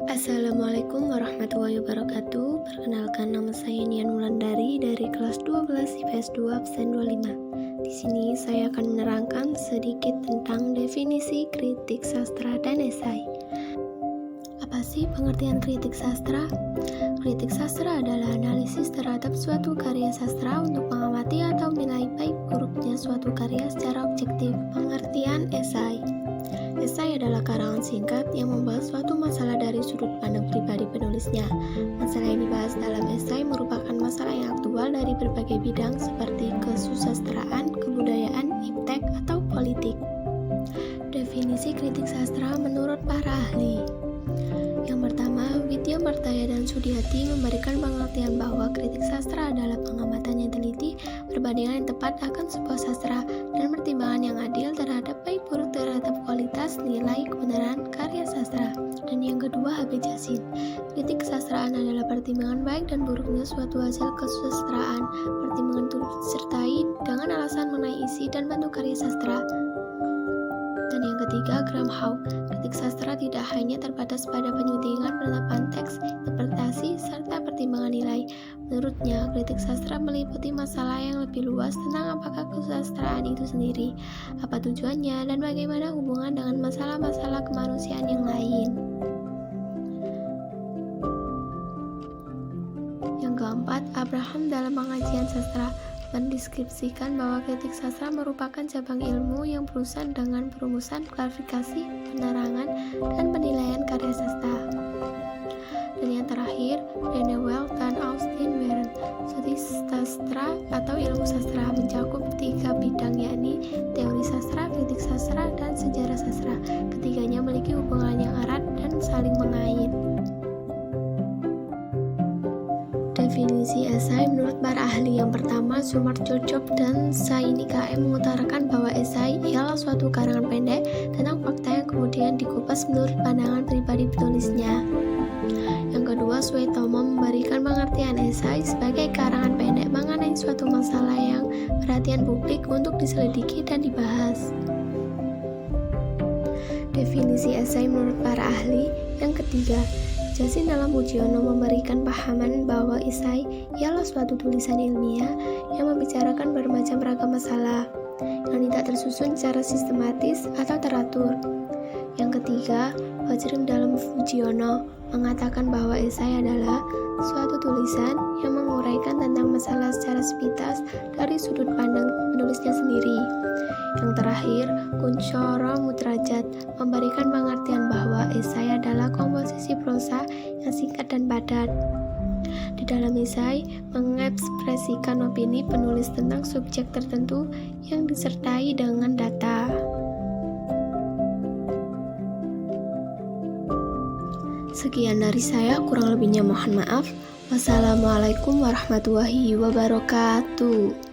Assalamualaikum warahmatullahi wabarakatuh. Perkenalkan, nama saya Nian Wulandari dari kelas 12 IPS 2 absen 25. Di sini saya akan menerangkan sedikit tentang definisi kritik sastra dan esai. Apa sih pengertian kritik sastra? Kritik sastra adalah analisis terhadap suatu karya sastra untuk mengamati atau menilai baik buruknya suatu karya secara objektif. Pengertian esai. Esai adalah karangan singkat yang membahas suatu masalah dari sudut pandang pribadi penulisnya. Masalah yang dibahas dalam esai merupakan masalah yang aktual dari berbagai bidang seperti kesusastraan, kebudayaan, iptek, atau politik. Definisi kritik sastra menurut para ahli. Yang pertama, Widya Martaya dan Sudiati memberikan pengertian bahwa kritik sastra adalah pengamatan yang teliti, perbandingan yang tepat akan sebuah sastra, dan pertimbangan yang adil terhadap baik buruk terhadap kualitas, nilai, kebenaran karya sastra. Dan yang kedua, H.B. Jasin. Kritik kesastraan adalah pertimbangan baik dan buruknya suatu hasil kesusastraan. Pertimbangan itu disertai dengan alasan mengenai isi dan bentuk karya sastra. Dan yang ketiga, Graham Howe. Kritik sastra tidak hanya terbatas pada penyuntingan, penetapan teks, interpretasi, serta pertimbangan nilai. Menurutnya, kritik sastra meliputi masalah yang lebih luas tentang apakah kesusastraan itu sendiri, apa tujuannya, dan bagaimana hubungan dengan masalah-masalah kemanusiaan yang lain. Yang keempat, Abraham dalam pengajian sastra mendeskripsikan bahwa kritik sastra merupakan cabang ilmu yang berurusan dengan perumusan, klarifikasi, penerangan, dan penilaian karya sastra. Dan yang terakhir, Rene Well dan Austin Warren. Studi sastra atau ilmu sastra mencakup 3 bidang, yakni teori sastra, kritik sastra, dan sejarah sastra. Ketiganya memiliki hubungan yang erat dan saling mengait. Definisi esai menurut para ahli. Yang pertama, Sumarjo Job dan Saini KM mengutarakan bahwa esai ialah suatu karangan pendek tentang fakta yang kemudian dikupas menurut pandangan pribadi penulisnya. Yang kedua, Suetomo memberikan pengertian esai sebagai karangan pendek mengenai suatu masalah yang perhatian publik untuk diselidiki dan dibahas. Definisi esai menurut para ahli. Yang ketiga, Jasin dalam Mujiono memberikan pahaman bahwa esai ialah suatu tulisan ilmiah yang membicarakan bermacam ragam masalah yang tidak tersusun secara sistematis atau teratur. Yang ketiga, Fajrim dalam Mujiono mengatakan bahwa esai adalah suatu tulisan yang menguraikan tentang masalah secara sepintas dari sudut pandang penulisnya sendiri. Yang terakhir, Kuncoro Mutrajat memberikan pengertian bahwa esai adalah komposisi prosa yang singkat dan padat. Di dalam esai, mengekspresikan opini penulis tentang subjek tertentu yang disertai dengan data. Sekian dari saya, kurang lebihnya mohon maaf. Wassalamualaikum warahmatullahi wabarakatuh.